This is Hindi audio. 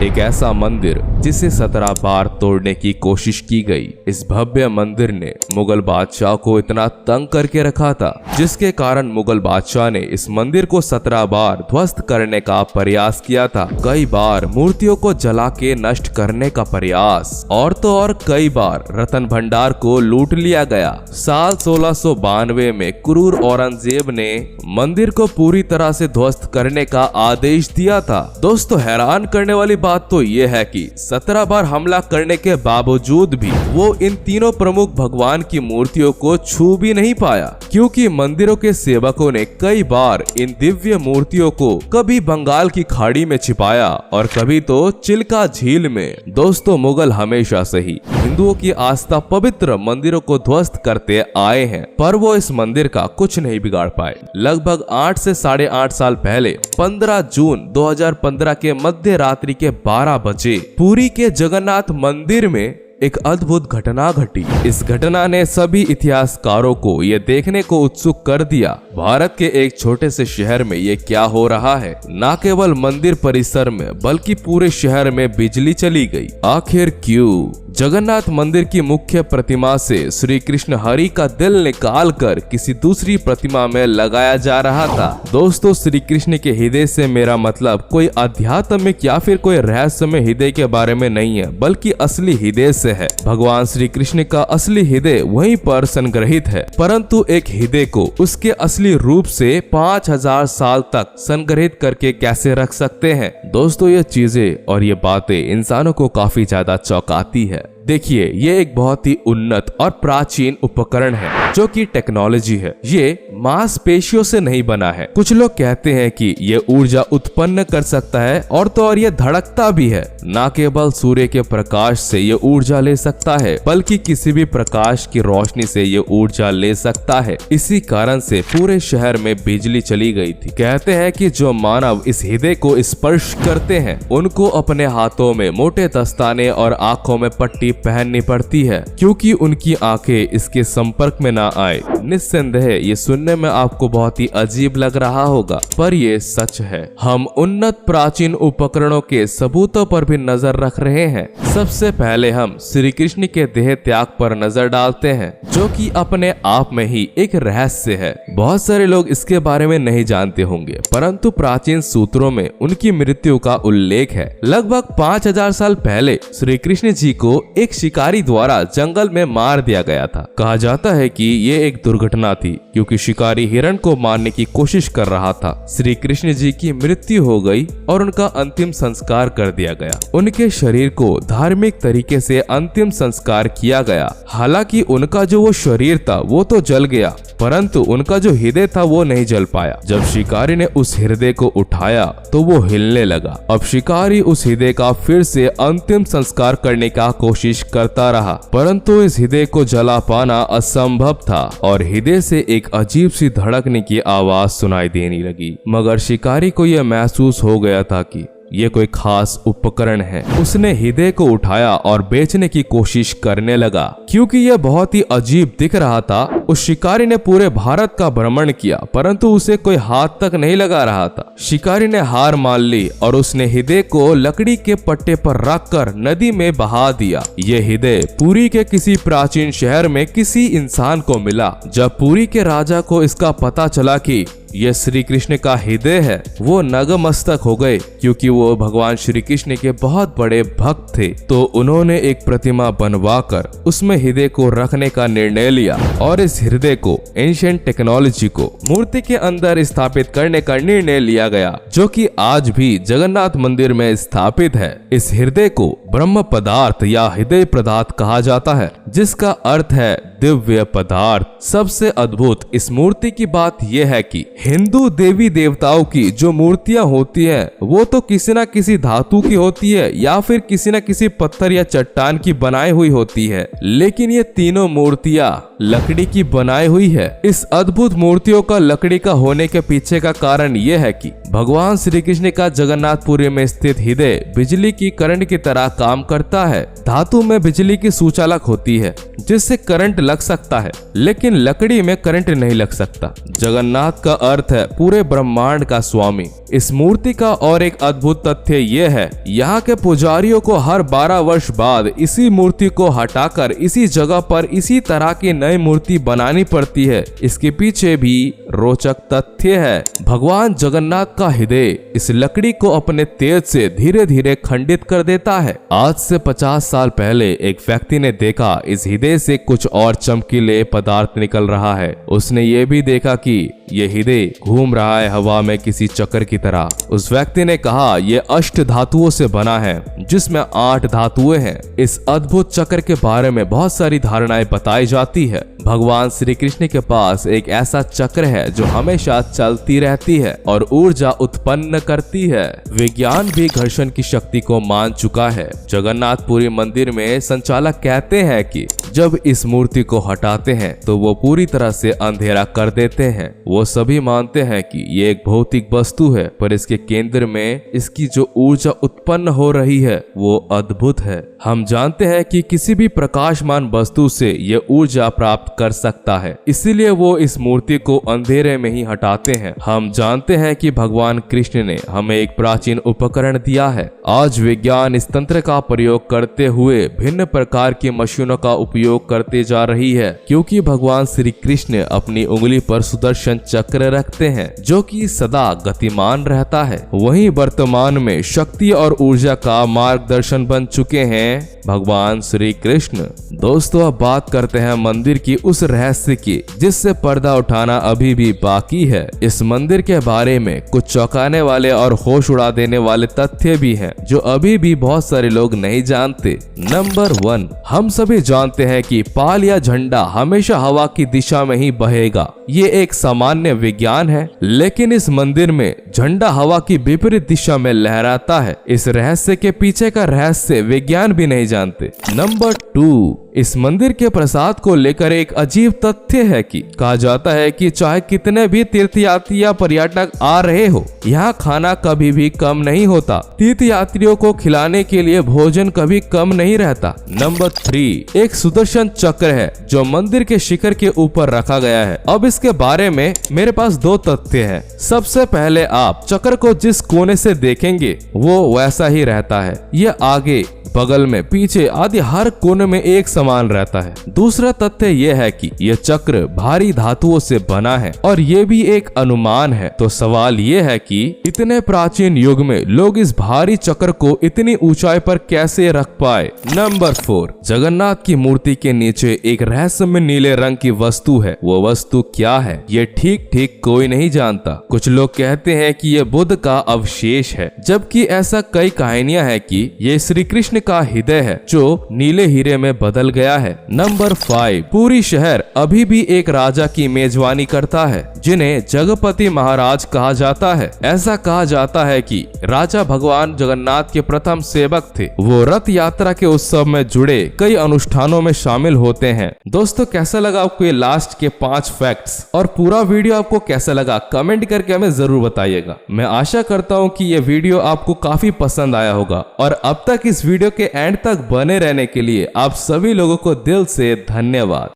एक ऐसा मंदिर जिसे 17 बार तोड़ने की कोशिश की गई। इस भव्य मंदिर ने मुगल बादशाह को इतना तंग करके रखा था, जिसके कारण मुगल बादशाह ने इस मंदिर को 17 बार ध्वस्त करने का प्रयास किया था। कई बार मूर्तियों को जला के नष्ट करने का प्रयास, और तो और कई बार रत्न भंडार को लूट लिया गया। साल 1692 में क्रूर औरंगजेब ने मंदिर को पूरी तरह से ध्वस्त करने का आदेश दिया था। दोस्तों, हैरान करने वाली बात तो ये है कि 17 बार हमला करने के बावजूद भी वो इन तीनों प्रमुख भगवान की मूर्तियों को छू भी नहीं पाया, क्योंकि मंदिरों के सेवकों ने कई बार इन दिव्य मूर्तियों को कभी बंगाल की खाड़ी में छिपाया और कभी तो चिल्का झील में। दोस्तों, मुगल हमेशा से ही हिंदुओं की आस्था पवित्र मंदिरों को ध्वस्त करते आए हैं, पर वो इस मंदिर का कुछ नहीं बिगाड़ पाए। लगभग 8 से 8.5 साल पहले 15 जून 2015 के मध्य रात्रि के 12 बजे पुरी के जगन्नाथ मंदिर में एक अद्भुत घटना घटी। इस घटना ने सभी इतिहासकारों को ये देखने को उत्सुक कर दिया, भारत के एक छोटे से शहर में ये क्या हो रहा है। न केवल मंदिर परिसर में बल्कि पूरे शहर में बिजली चली गई। आखिर क्यों? जगन्नाथ मंदिर की मुख्य प्रतिमा से श्री कृष्ण हरि का दिल निकाल कर किसी दूसरी प्रतिमा में लगाया जा रहा था। दोस्तों, श्री कृष्ण के हृदय से मेरा मतलब कोई आध्यात्मिक या फिर कोई रहस्यमय हृदय के बारे में नहीं है, बल्कि असली हृदय से है। भगवान श्री कृष्ण का असली हृदय वहीं पर संग्रहित है, परंतु एक हृदय को उसके असली रूप से 5000 साल तक संग्रहित करके कैसे रख सकते हैं? दोस्तों, ये चीजें और ये बातें इंसानों को काफी ज्यादा चौंकाती है। देखिए, ये एक बहुत ही उन्नत और प्राचीन उपकरण है जो कि टेक्नोलॉजी है। ये मांसपेशियों से नहीं बना है। कुछ लोग कहते हैं कि ये ऊर्जा उत्पन्न कर सकता है, और तो और ये धड़कता भी है। न केवल सूर्य के प्रकाश से ये ऊर्जा ले सकता है, बल्कि किसी भी प्रकाश की रोशनी से ये ऊर्जा ले सकता है। इसी कारण से पूरे शहर में बिजली चली गई थी। कहते हैं कि जो मानव इस हृदय को स्पर्श करते हैं, उनको अपने हाथों में मोटे दस्ताने और आंखों में पट्टी पहननी पड़ती है, क्योंकि उनकी आंखें इसके संपर्क में ना आए। निस्संदेह ये सुनने में आपको बहुत ही अजीब लग रहा होगा, पर ये सच है। हम उन्नत प्राचीन उपकरणों के सबूतों पर भी नजर रख रहे हैं। सबसे पहले हम श्री कृष्ण के देह त्याग पर नजर डालते हैं, जो कि अपने आप में ही एक रहस्य है। बहुत सारे लोग इसके बारे में नहीं जानते होंगे, परंतु प्राचीन सूत्रों में उनकी मृत्यु का उल्लेख है। लगभग 5000 साल पहले श्री कृष्ण जी को एक शिकारी द्वारा जंगल में मार दिया गया था। कहा जाता है कि ये एक दुर्घटना थी, क्योंकि शिकारी हिरण को मारने की कोशिश कर रहा था। श्री कृष्ण जी की मृत्यु हो गई और उनका अंतिम संस्कार कर दिया गया। उनके शरीर को धार्मिक तरीके से अंतिम संस्कार किया गया। हालांकि उनका जो वो शरीर था वो तो जल गया, परंतु उनका जो हृदय था वो नहीं जल पाया। जब शिकारी ने उस हृदय को उठाया तो वो हिलने लगा। अब शिकारी उस हृदय का फिर से अंतिम संस्कार करने का कोशिश करता रहा, परंतु इस हृदय को जला पाना असंभव था और हृदय से एक अजीब सी धड़कने की आवाज सुनाई देने लगी। मगर शिकारी को यह महसूस हो गया था कि ये कोई खास उपकरण है। उसने हृदय को उठाया और बेचने की कोशिश करने लगा, क्योंकि यह बहुत ही अजीब दिख रहा था। उस शिकारी ने पूरे भारत का भ्रमण किया, परंतु उसे कोई हाथ तक नहीं लगा रहा था। शिकारी ने हार मान ली और उसने हृदय को लकड़ी के पट्टे पर रखकर नदी में बहा दिया। ये हृदय पुरी के किसी प्राचीन शहर में किसी इंसान को मिला। जब पुरी के राजा को इसका पता चला कि ये श्री कृष्ण का हृदय है, वो नतमस्तक हो गए, क्योंकि वो भगवान श्री कृष्ण के बहुत बड़े भक्त थे। तो उन्होंने एक प्रतिमा बनवाकर उसमें हृदय को रखने का निर्णय लिया और इस हृदय को एंशिएंट टेक्नोलॉजी को मूर्ति के अंदर स्थापित करने का निर्णय लिया गया, जो कि आज भी जगन्नाथ मंदिर में स्थापित है। इस हृदय को ब्रह्म पदार्थ या हृदय पदार्थ कहा जाता है, जिसका अर्थ है दिव्य पदार्थ। सबसे अद्भुत इस मूर्ति की बात यह है कि हिंदू देवी देवताओं की जो मूर्तियां होती है वो तो किसी न किसी धातु की होती है या फिर किसी न किसी पत्थर या चट्टान की बनाई हुई होती है, लेकिन ये तीनों मूर्तियां लकड़ी की बनाई हुई है। इस अद्भुत मूर्तियों का लकड़ी का होने के पीछे का कारण यह है कि भगवान श्री कृष्ण का जगन्नाथपुरी में स्थित हृदय बिजली की करंट की तरह काम करता है। धातु में बिजली की सुचालक होती है जिससे करंट लग सकता है, लेकिन लकड़ी में करंट नहीं लग सकता। जगन्नाथ का अर्थ है पूरे ब्रह्मांड का स्वामी। इस मूर्ति का और एक अद्भुत तथ्य ये है, यहाँ के पुजारियों को हर 12 वर्ष बाद इसी मूर्ति को हटाकर इसी जगह पर इसी तरह की नई मूर्ति बनानी पड़ती है। इसके पीछे भी रोचक तथ्य है। भगवान जगन्नाथ का हृदय इस लकड़ी को अपने तेज से धीरे धीरे खंडित कर देता है। आज से 50 साल पहले एक व्यक्ति ने देखा इस हृदय से कुछ और चमकीले पदार्थ निकल रहा है। उसने ये भी देखा कि ये हृदय घूम रहा है हवा में किसी चक्र की तरह। उस व्यक्ति ने कहा यह 8 धातुओं से बना है जिसमें 8 धातुएं हैं। इस अद्भुत चक्र के बारे में बहुत सारी धारणाएं बताई जाती है। भगवान श्री कृष्ण के पास एक ऐसा चक्र है जो हमेशा चलती रहती है और ऊर्जा उत्पन्न करती है। विज्ञान भी घर्षण की शक्ति को मान चुका है। जगन्नाथपुरी मंदिर में संचालक कहते हैं कि जब इस मूर्ति को हटाते हैं तो वो पूरी तरह से अंधेरा कर देते हैं। वो सभी मानते हैं कि ये एक भौतिक वस्तु है, पर इसके केंद्र में इसकी जो ऊर्जा उत्पन्न हो रही है वो अद्भुत है। हम जानते हैं कि किसी भी प्रकाशमान वस्तु से ये ऊर्जा प्राप्त कर सकता है, इसीलिए वो इस मूर्ति को अंधेरे में ही हटाते हैं। हम जानते हैं कि भगवान कृष्ण ने हमें एक प्राचीन उपकरण दिया है। आज विज्ञान इस तंत्र का प्रयोग करते हुए भिन्न प्रकार की मशीनों का उपयोग करते जा रही है, क्योंकि भगवान श्री कृष्ण अपनी उंगली पर सुदर्शन चक्र रखते हैं जो कि सदा गतिमान रहता है। वहीं वर्तमान में शक्ति और ऊर्जा का मार्गदर्शन बन चुके हैं भगवान श्री कृष्ण। दोस्तों, अब बात करते हैं मंदिर की उस रहस्य की जिससे पर्दा उठाना अभी भी बाकी है। इस मंदिर के बारे में कुछ चौंकाने वाले और होश उड़ा देने वाले तथ्य भी हैं जो अभी भी बहुत सारे लोग नहीं जानते। नंबर 1, हम सभी जानते हैं कि पाल या झंडा हमेशा हवा की दिशा में ही बहेगा। ये एक सामान्य विज्ञान है, लेकिन इस मंदिर में झंडा हवा की विपरीत दिशा में लहराता है। इस रहस्य के पीछे का रहस्य विज्ञान भी नहीं जानते। नंबर 2, इस मंदिर के प्रसाद को लेकर एक अजीब तथ्य है कि कहा जाता है कि चाहे कितने भी तीर्थयात्री या पर्यटक आ रहे हो, यहाँ खाना कभी भी कम नहीं होता। तीर्थयात्रियों को खिलाने के लिए भोजन कभी कम नहीं रहता। नंबर 3, एक सुदर्शन चक्र है जो मंदिर के शिखर के ऊपर रखा गया है। अब इसके बारे में मेरे पास 2 तथ्य हैं। सबसे पहले, आप चक्र को जिस कोने से देखेंगे वो वैसा ही रहता है। ये आगे, बगल में, पीछे आदि हर कोने में एक समान रहता है। दूसरा तथ्य यह है कि यह चक्र भारी धातुओं से बना है और ये भी एक अनुमान है। तो सवाल ये है कि इतने प्राचीन युग में लोग इस भारी चक्र को इतनी ऊंचाई पर कैसे रख पाए। नंबर 4, जगन्नाथ की मूर्ति के नीचे एक रहस्यमय नीले रंग की वस्तु है। वो वस्तु क्या है ये ठीक ठीक कोई नहीं जानता। कुछ लोग कहते हैं कि ये बुद्ध का अवशेष है, जबकि ऐसा कई कहानियां हैं कि ये श्री कृष्ण का हृदय है जो नीले हीरे में बदल गया है। नंबर 5, पूरी शहर अभी भी एक राजा की मेजबानी करता है जिन्हें जगपति महाराज कहा जाता है। ऐसा कहा जाता है कि राजा भगवान जगन्नाथ के प्रथम सेवक थे। वो रथ यात्रा के उत्सव में जुड़े कई अनुष्ठानों में शामिल होते हैं। दोस्तों, कैसा लगा आपको ये लास्ट के 5 फैक्ट्स और पूरा वीडियो आपको कैसा लगा कमेंट करके हमें जरूर बताइएगा। मैं आशा करता हूँ कि ये वीडियो आपको काफी पसंद आया होगा और अब तक इस वीडियो के एंड तक बने रहने के लिए आप सभी लोगों को दिल से धन्यवाद।